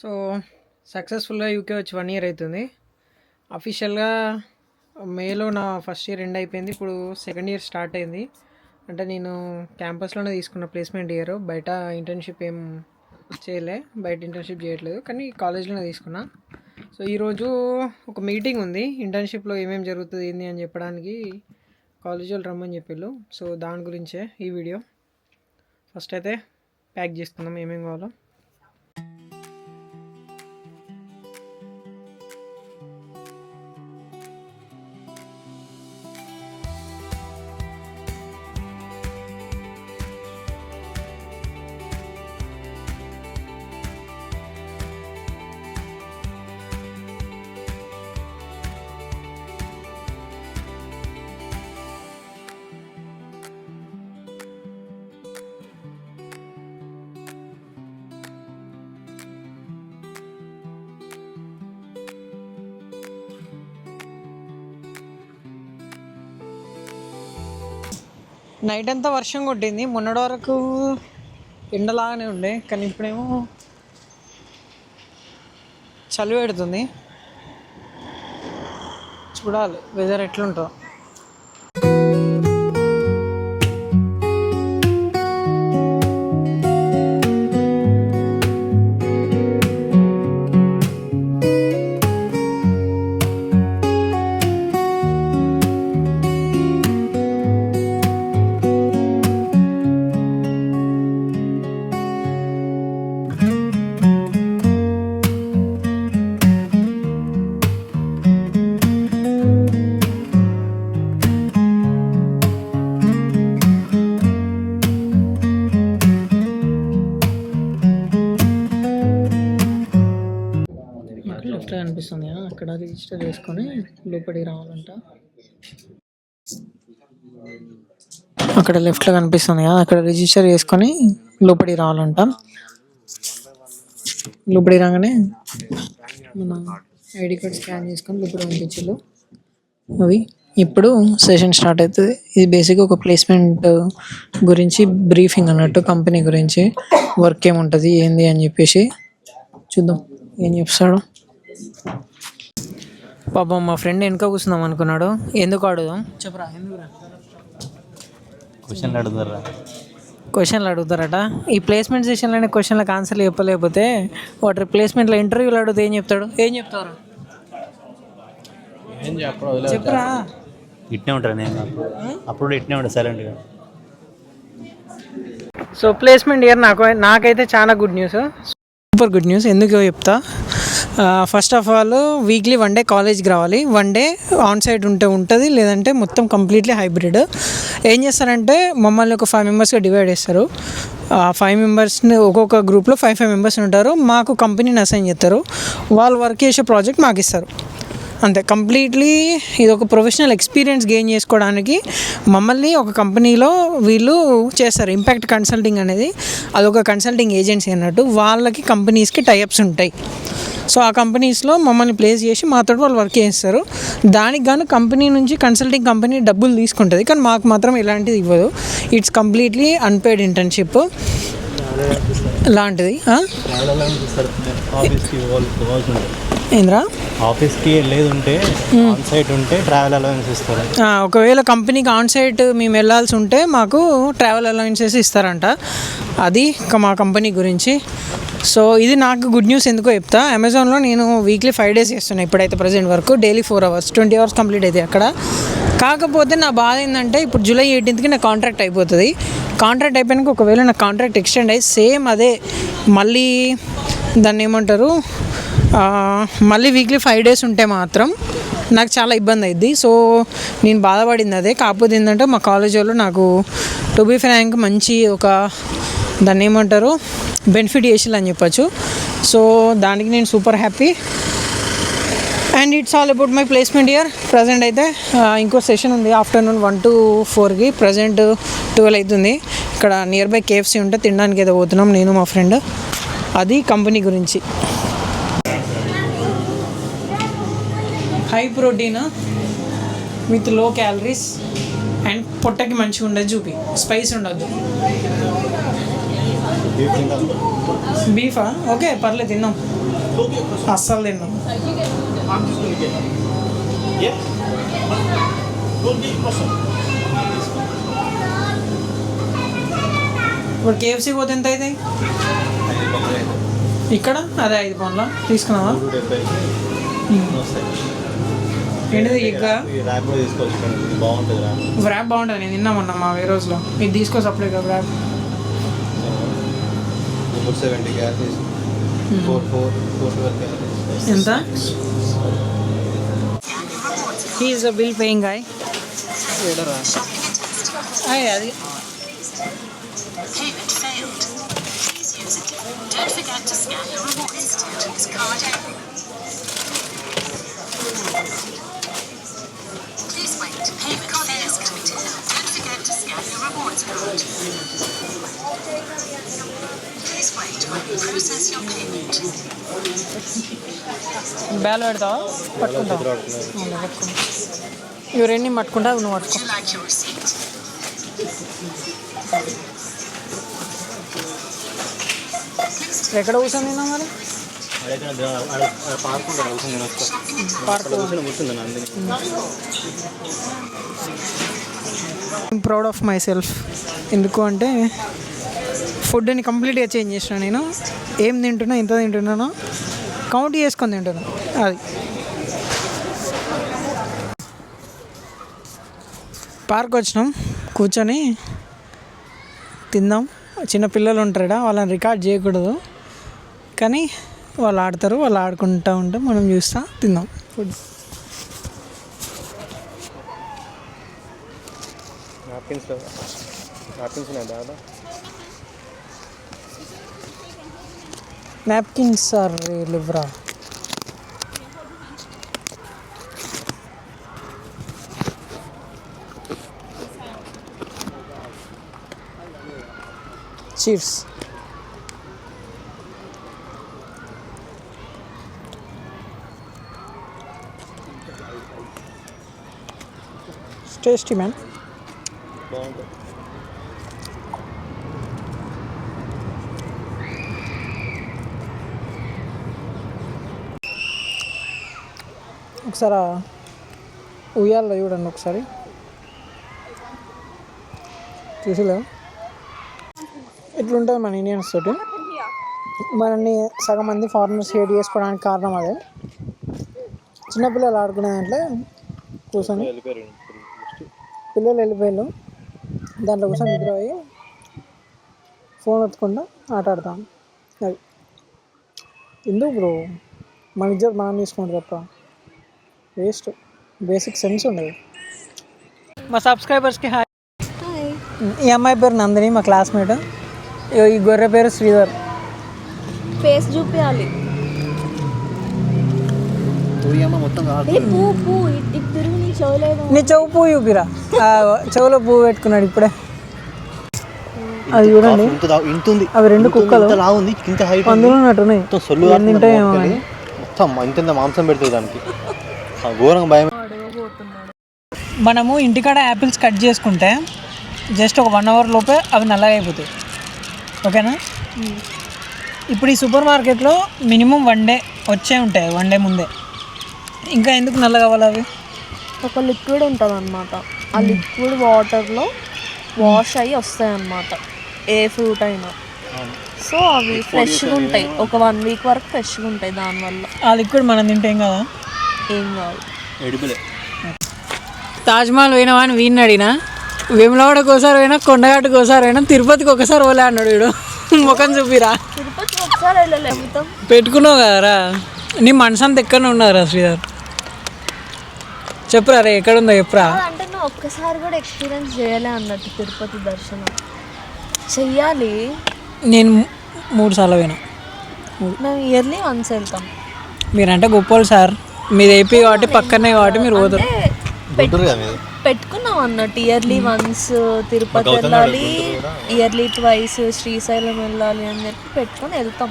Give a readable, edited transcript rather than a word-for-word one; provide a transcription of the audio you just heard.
So సక్సెస్ఫుల్గా UK వచ్చి 1 year అవుతుంది. అఫీషియల్గా మేలో నా ఫస్ట్ ఇయర్ ఎండ్ అయిపోయింది. ఇప్పుడు సెకండ్ ఇయర్ స్టార్ట్ అయింది. అంటే నేను క్యాంపస్లోనే తీసుకున్న ప్లేస్మెంట్ ఇయర్. బయట ఇంటర్న్షిప్ ఏం చేయలే, బయట ఇంటర్న్షిప్ చేయట్లేదు, కానీ కాలేజ్లోనే తీసుకున్నా. సో ఈరోజు ఒక మీటింగ్ ఉంది, ఇంటర్న్షిప్లో ఏమేమి జరుగుతుంది ఏంది అని చెప్పడానికి కాలేజ్ వాళ్ళు రమ్మని చెప్పిళ్ళు. సో దాని గురించే ఈ వీడియో. ఫస్ట్ అయితే ప్యాక్ చేసుకుందాం ఏమేమి కావాలో. నైట్ అంతా వర్షం కొట్టింది, మొన్నటి వరకు ఎండలాగానే ఉండే, కానీ ఇప్పుడేమో చలి పెడుతుంది. చూడాలి వెదర్ ఎట్లుంటుందో. లెఫ్ట్ కనిపిస్తుంది, అక్కడ రిజిస్టర్ చేసుకొని లోపలికి రావాలంట. అక్కడ లెఫ్ట్లో కనిపిస్తుంది, అక్కడ రిజిస్టర్ చేసుకొని లోపలికి రావాలంట. లోపలికి రాగానే మన ఐడి కార్డ్ స్కాన్ చేసుకొని లోపలికి పంపించారు. అవి ఇప్పుడు సెషన్ స్టార్ట్ అవుతుంది. ఇది బేసిక్గా ఒక ప్లేస్మెంట్ గురించి బ్రీఫింగ్ అన్నట్టు, కంపెనీ గురించి వర్క్ ఏముంటుంది ఏంది అని చెప్పేసి చూద్దాం ఏం చెప్తాడు. పాపం మా ఫ్రెండ్ వెనుక కూర్చుందాం అనుకున్నాడు. ఎందుకు అడుగుదాం చెప్పరా? ఎందుకురా క్వశ్చన్లు అడుగుతారట. ఈ ప్లేస్మెంట్ సెషన్లోనే క్వశ్చన్లకు ఆన్సర్లు చెప్పలేకపోతే వాటి రిప్లేస్మెంట్లో ఇంటర్వ్యూలు అడిగితే ఏం చెప్తారు? చెప్పరా? ఇట్నే ఉంటారు, నేను అప్పుడు ఇట్నే ఉంటాను సైలెంట్గా. సో ప్లేస్మెంట్ ఇయర్ నాకైతే చాలా good news, super good news. ఎందుకో చెప్తా. First of all weekly 1 day కాలేజ్కి రావాలి. 1 డే ఆన్ సైట్ ఉంటుంది, లేదంటే మొత్తం కంప్లీట్లీ హైబ్రిడ్. ఏం చేస్తారంటే మమ్మల్ని ఒక 5 మెంబర్స్గా డివైడ్ చేస్తారు. 5 మెంబర్స్ని ఒక్కొక్క గ్రూప్లో 5 మెంబర్స్ ఉంటారు. మాకు కంపెనీని అసైన్ చేస్తారు, వాళ్ళు వర్క్ చేసే ప్రాజెక్ట్ మాకు ఇస్తారు. అంతే, కంప్లీట్లీ ఇది ఒక ప్రొఫెషనల్ ఎక్స్పీరియన్స్ గెయిన్ చేసుకోవడానికి మమ్మల్ని ఒక కంపెనీలో వీళ్ళు చేస్తారు. ఇంపాక్ట్ కన్సల్టింగ్ అనేది అదొక కన్సల్టింగ్ ఏజెన్సీ అన్నట్టు. వాళ్ళకి కంపెనీస్కి టైఅప్స్ ఉంటాయి. సో ఆ కంపెనీస్లో మమ్మల్ని ప్లేస్ చేసి మాతో వాళ్ళు వర్క్ చేస్తారు. దానికి గాను కంపెనీ నుంచి కన్సల్టింగ్ కంపెనీ డబ్బులు తీసుకుంటుంది, కానీ మాకు మాత్రం ఎలాంటిది ఇవ్వదు. ఇట్స్ కంప్లీట్లీ అన్పెయిడ్ ఇంటర్న్షిప్ లాంటిది. ఏంద్రా? ఆఫీస్కి వెళ్ళేది ఉంటే ఆన్ సైట్ ఉంటే ట్రావెల్ అలవెన్స్ ఇస్తారు. ఒకవేళ కంపెనీకి ఆన్ సైట్ మేము వెళ్ళాల్సి ఉంటే మాకు ట్రావెల్ అలవెన్సెస్ ఇస్తారంట. అది మా కంపెనీ గురించి. సో ఇది నాకు గుడ్ న్యూస్. ఎందుకో చెప్తా. అమెజాన్లో నేను వీక్లీ 5 days చేస్తున్నాను ఇప్పుడైతే ప్రజెంట్ వరకు. డైలీ 4 hours 20 hours కంప్లీట్ అవుతాయి అక్కడ. కాకపోతే నా బాధ ఏంటంటే ఇప్పుడు జూలై 18th నా కాంట్రాక్ట్ అయిపోతుంది. కాంట్రాక్ట్ అయిపోయాక ఒకవేళ నా కాంట్రాక్ట్ ఎక్స్టెండ్ అయ్యి సేమ్ అదే మళ్ళీ దాన్ని ఏమంటారు, మళ్ళీ వీక్లీ 5 days ఉంటే మాత్రం నాకు చాలా ఇబ్బంది అయింది. సో నేను బాధపడింది అదే. కాకపోతే ఏంటంటే మా కాలేజ్ వాళ్ళు నాకు టు బీ ఫ్రాంక్ మంచి ఒక దాన్ని ఏమంటారు బెనిఫిట్ చేసిల్లు అని చెప్పచ్చు. సో దానికి నేను super happy. And it's all about my placement year. Present అయితే ఇంకో సెషన్ ఉంది ఆఫ్టర్నూన్ 1 to 4కి. ప్రజెంట్ 12 అవుతుంది. ఇక్కడ నియర్ బై KFC ఉంటే తినడానికి ఏదో పోతున్నాం నేను మా ఫ్రెండ్. అది కంపెనీ గురించి. High protein with low calories and పొట్టకి మంచిగా ఉండదు. చూపి స్పైస్ ఉండద్దు. బీఫా? ఓకే పర్లేదు తిన్నాం. అస్సలు తిన్నాం. ఇప్పుడు కేఎఫ్సీ పోతే ఎంత అవుతాయి? ఇక్కడ అదే 5 పౌండ్ల తీసుకున్నావా? ఏంటిది ఎగ్? ర్యాప్ బాగుంటుంది. నేను తిన్నామన్నా మా వేరే రోజులో. ఇది తీసుకో సపరేట్గా ర్యాప్. ఎంత? He is a bill paying guy. అది Payment failed. Please use it. Don't forget to scan your rewards to use card A. Please wait. Payment failed. Don't forget to scan your rewards card. Please wait while we process your payment. బ్యాల్ పెడతావా? పట్టుకుంటావు. ఇవి రెండు పట్టుకుంటా, నువ్వు Would పట్టుకో. you like your receipt? ఎక్కడ కూర్చొని తిన్నాం మరి? Park. I'm proud of my self. ఎందుకు అంటే ఫుడ్ని కంప్లీట్గా చేంజ్ చేసిన. నేను ఏం తింటున్నా, ఎంత తింటున్నానో కౌంట్ చేసుకొని తింటున్నాను. అది పార్క్ వచ్చినాం, కూర్చొని తిందాం. చిన్న పిల్లలు ఉంటారా, వాళ్ళని రికార్డ్ చేయకూడదు, కానీ వాళ్ళు ఆడతారు. వాళ్ళు ఆడుకుంటూ ఉంటే మనం చూస్తూ తిందాం ఫుడ్. నాప్కిన్స్ ఆర్ లివ్రా. Cheers. It's tasty, man. ఒకసారి ఉయ్యాల్లో చూడండి ఒకసారి. చూసలేవు ఇట్లుంటుంది మన ఇండియన్స్ తోటి. మనల్ని సగం మంది ఫారినర్స్ హేట్ చేసుకోవడానికి కారణం అదే. చిన్నపిల్లలు ఆడుకునే దాంట్లో కూర్చొని పిల్లలు వెళ్ళిపోయారు, దాంట్లో కూర్చొని నిద్ర పోయి ఫోన్ ఎత్తుకుంటూ ఆట ఆడతాం. అది ఎందుకు బ్రో? మన ఇజ్జత్ మనం తీసుకుంటాం తప్ప వేస్ట్. బేసిక్ సెన్స్ ఉండదు. మా సబ్స్క్రైబర్స్కి హాయ్. ఈ అమ్మాయి పేరు నందిని, మా క్లాస్మేట్. ఈ గొర్రె పేరు శ్రీధర్. ఫేస్ చూపించాలి. నీ చెవు పువ్వు చూపిరా. చెవులో పువ్వు పెట్టుకున్నాడు ఇప్పుడే. అది చూడండి, అవి 2 కుక్కలు అందులో ఉన్నట్టున్నాయి. తింటాయేమో మాంసం పెడుతుంది దానికి ఘోరంగా భయం. మనము ఇంటికాడ యాపిల్స్ కట్ చేసుకుంటే జస్ట్ ఒక 1 అవర్ లోపే అవి నల్లగా అయిపోతాయి. ఓకేనా? ఇప్పుడు ఈ సూపర్ మార్కెట్లో మినిమం 1 డే వచ్చే ఉంటాయి, 1 డే ముందే. ఇంకా ఎందుకు నల్లగా అవ్వాలి అవి? ఒక లిక్విడ్ ఉంటుంది అన్నమాట. ఆ లిక్విడ్ వాటర్లో వాష్ అయ్యి వస్తాయి అన్నమాట, ఏ ఫ్రూట్ అయినా. సో అవి ఫ్రెష్గా ఉంటాయి. ఒక 1 వీక్ వరకు ఫ్రెష్గా ఉంటాయి. దానివల్ల ఆ లిక్విడ్ మనం తింటే ఏం కదా? ఏం కాదు. తాజ్మహల్ పోయినావా అని వీడిని అడిగినా, వేములవాడకు ఒకసారి పోయినా, కొండగట్టుకు ఒకసారి పోయినా, తిరుపతికి ఒకసారి పోలే అన్నాడు వీడు. ముఖం చూపిరా. తిరుపతికి ఒకసారి వెళ్ళలేముతాం. పెట్టుకున్నావు కదరా, నీ మనసు అంతా ఎక్కడ ఉన్నారా శ్రీధర్? చెప్పురా రే, ఎక్కడుందో చెప్పురా. అంటే నువ్వు ఒక్కసారి కూడా ఎక్స్పీరియన్స్ చేయలే అన్నట్టు తిరుపతి దర్శనం చెయ్యాలి. నేను 3 సార్లు పోయినా. మేము ఇయర్లీ వన్స్ వెళ్తాం. మీరంటే గొప్పలు సార్, మీది ఏపీ కాబట్టి పక్కనే కాబట్టి మీరు పోతారు. పెట్టుకున్నాం అన్నట్టు ఇయర్లీ వన్స్ తిరుపతి వెళ్ళాలి, ఇయర్లీ ట్వైస్ శ్రీశైలం వెళ్ళాలి అని చెప్పి పెట్టుకొని వెళ్తాం.